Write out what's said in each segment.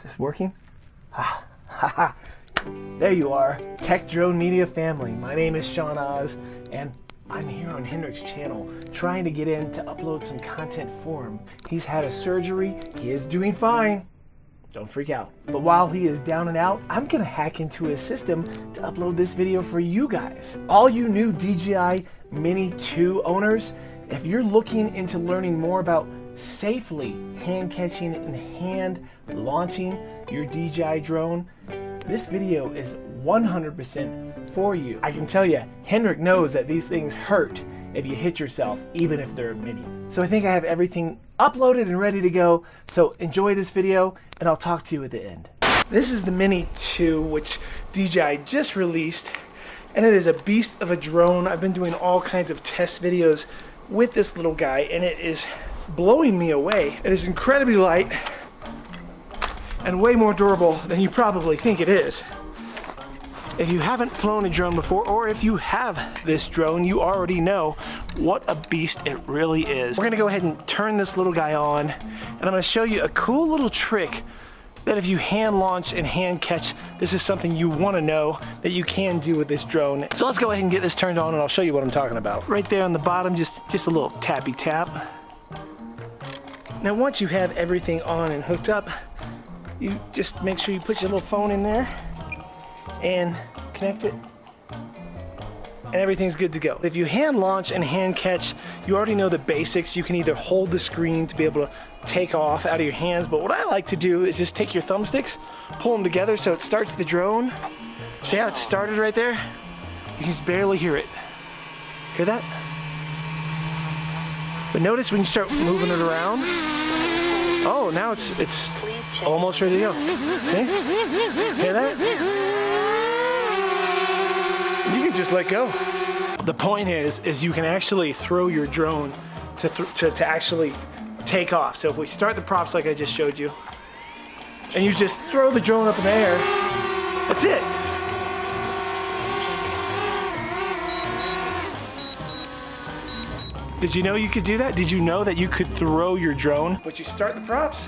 this working? Ha ha. There you are, Tech Drone Media family. My name is Sean Oz, and I'm here on Hendrik's channel trying to get in to upload some content for him. He's had a surgery, he is doing fine. Don't freak out. But while he is down and out, I'm gonna hack into his system to upload this video for you guys. All you new DJI Mini 2 owners, if you're looking into learning more about safely hand catching and hand launching your DJI drone, this video is 100% for you. I can tell you, Hendrik knows that these things hurt if you hit yourself, even if they're a mini. So I think I have everything uploaded and ready to go. So enjoy this video, and I'll talk to you at the end. This is the Mini 2, which DJI just released, and it is a beast of a drone. I've been doing all kinds of test videos with this little guy, and it is blowing me away. It is incredibly light and way more durable than you probably think it is. If you haven't flown a drone before, or if you have this drone, you already know what a beast it really is. We're gonna go ahead and turn this little guy on, and I'm gonna show you a cool little trick that if you hand launch and hand catch, this is something you wanna know that you can do with this drone. So let's go ahead and get this turned on, and I'll show you what I'm talking about. Right there on the bottom, just a little tappy tap. Now once you have everything on and hooked up, you just make sure you put your little phone in there and connect it, and everything's good to go. If you hand launch and hand catch, you already know the basics. You can either hold the screen to be able to take off out of your hands, but what I like to do is just take your thumbsticks, pull them together so it starts the drone. See how it started right there? You can just barely hear it. Hear that? But notice when you start moving it around, oh, now it's almost ready to go. See? Hear that? You can just let go. The point is you can actually throw your drone to actually take off. So if we start the props like I just showed you, and you just throw the drone up in the air, that's it. Did you know you could do that? Did you know that you could throw your drone? But you start the props,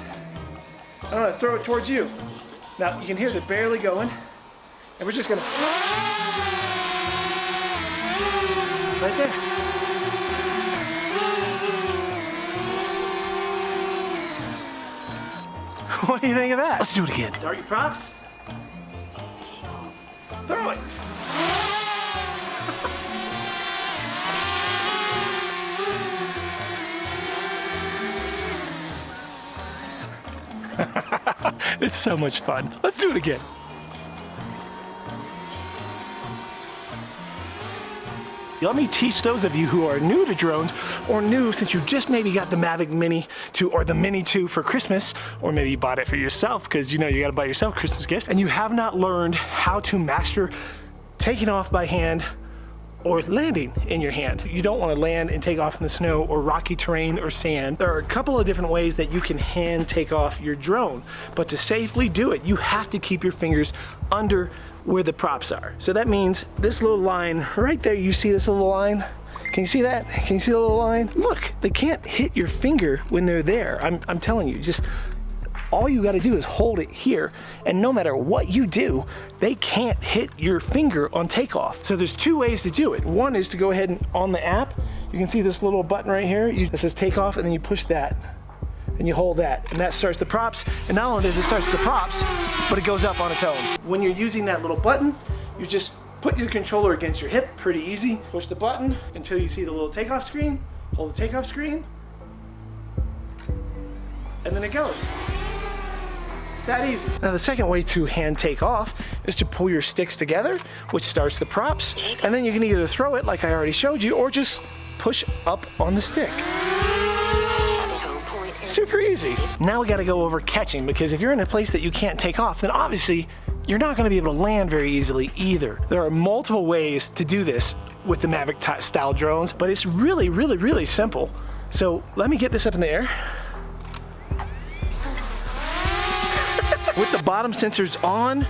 I'm gonna throw it towards you. Now you can hear it barely going, and we're just gonna, right there. What do you think of that? Let's do it again. Start your props. Throw it. It's so much fun. Let's do it again. Let me teach those of you who are new to drones, or new since you just maybe got the Mavic Mini 2 or the Mini 2 for Christmas, or maybe you bought it for yourself because you know you gotta buy yourself a Christmas gift, and you have not learned how to master taking off by hand or landing in your hand. You don't want to land and take off in the snow or rocky terrain or sand. There are a couple of different ways that you can hand take off your drone, but to safely do it, you have to keep your fingers under where the props are. So that means this little line right there, you see this little line? Can you see that? Can you see the little line? Look, they can't hit your finger when they're there. I'm telling you, just all you gotta do is hold it here, and no matter what you do, they can't hit your finger on takeoff. So there's two ways to do it. One is to go ahead and on the app, you can see this little button right here, that says takeoff, and then you push that, and you hold that, and that starts the props. And not only does it start the props, but it goes up on its own. When you're using that little button, you just put your controller against your hip, pretty easy. Push the button until you see the little takeoff screen, hold the takeoff screen, and then it goes. That easy. Now the second way to hand take off is to pull your sticks together, which starts the props, and then you can either throw it like I already showed you, or just push up on the stick. Super easy. Now we gotta go over catching, because if you're in a place that you can't take off, then obviously you're not gonna be able to land very easily either. There are multiple ways to do this with the Mavic style drones, but it's really, really, really simple. So let me get this up in the air. With the bottom sensors on,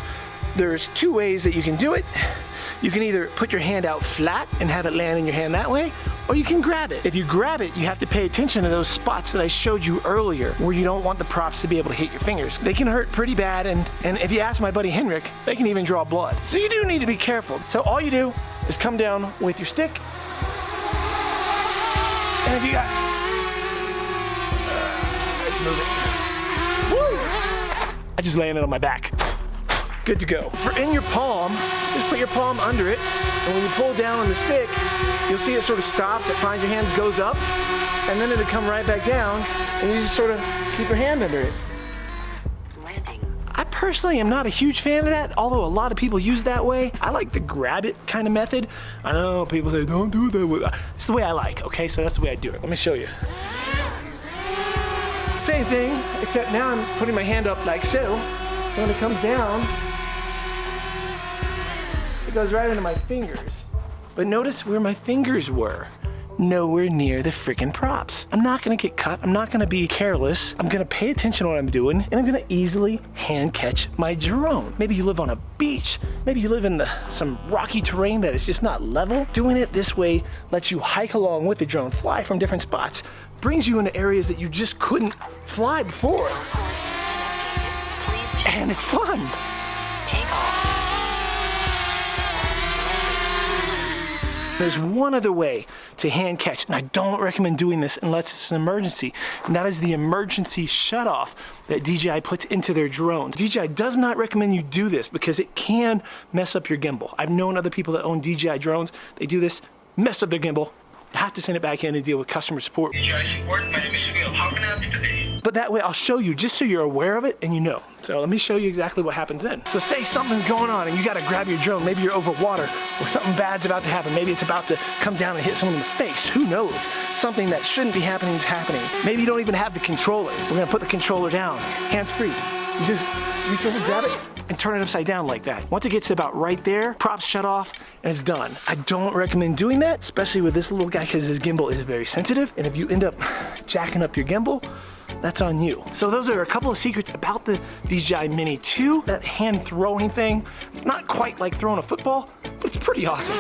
there's two ways that you can do it. You can either put your hand out flat and have it land in your hand that way, or you can grab it. If you grab it, you have to pay attention to those spots that I showed you earlier where you don't want the props to be able to hit your fingers. They can hurt pretty bad, and if you ask my buddy Henrik, they can even draw blood. So you do need to be careful. So all you do is come down with your stick, and if you got, let's move it. Woo! I just landed on my back. Good to go. For in your palm, just put your palm under it, and when you pull down on the stick, you'll see it sort of stops, it finds your hands, goes up, and then it'll come right back down, and you just sort of keep your hand under it. Landing. I personally am not a huge fan of that, although a lot of people use that way. I like the grab it kind of method. I know people say, don't do it that way. It's the way I like, okay? So that's the way I do it. Let me show you. Same thing, except now I'm putting my hand up like so. So when it comes down, it goes right into my fingers. But notice where my fingers were. Nowhere near the freaking props. I'm not gonna get cut. I'm not gonna be careless. I'm gonna pay attention to what I'm doing, and I'm gonna easily hand catch my drone. Maybe you live on a beach. Maybe you live in some rocky terrain that is just not level. Doing it this way lets you hike along with the drone, fly from different spots, brings you into areas that you just couldn't fly before. Please check. And it's fun. Takeoff. There's one other way to hand catch, and I don't recommend doing this unless it's an emergency, and that is the emergency shutoff that DJI puts into their drones. DJI does not recommend you do this because it can mess up your gimbal. I've known other people that own DJI drones, they do this, mess up their gimbal, have to send it back in and deal with customer support. DJI support, my name is Will. How can I help you today? But that way I'll show you just so you're aware of it and you know. So let me show you exactly what happens then. So say something's going on and you gotta grab your drone. Maybe you're over water or something bad's about to happen. Maybe it's about to come down and hit someone in the face. Who knows? Something that shouldn't be happening is happening. Maybe you don't even have the controller. We're gonna put the controller down, hands free. You just reach over, grab it, and turn it upside down like that. Once it gets to about right there, props shut off, and it's done. I don't recommend doing that, especially with this little guy because his gimbal is very sensitive, and if you end up jacking up your gimbal, that's on you. So those are a couple of secrets about the DJI Mini 2. That hand throwing thing, it's not quite like throwing a football, but it's pretty awesome.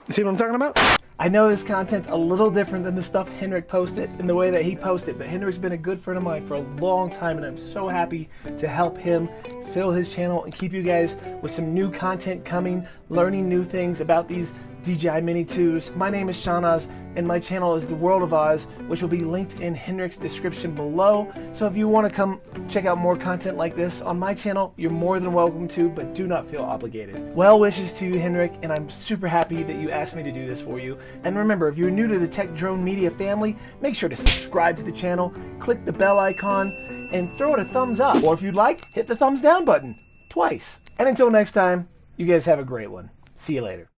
You see what I'm talking about? I know this content's a little different than the stuff Henrik posted in the way that he posted, but Henrik's been a good friend of mine for a long time, and I'm so happy to help him fill his channel and keep you guys with some new content coming, learning new things about these DJI Mini 2s. My name is Sean Oz, and my channel is The World of Oz, which will be linked in Henrik's description below. So if you want to come check out more content like this on my channel, you're more than welcome to, but do not feel obligated. Well wishes to you, Henrik, and I'm super happy that you asked me to do this for you. And remember, if you're new to the Tech Drone Media family, make sure to subscribe to the channel, click the bell icon, and throw it a thumbs up. Or if you'd like, hit the thumbs down button twice. And until next time, you guys have a great one. See you later.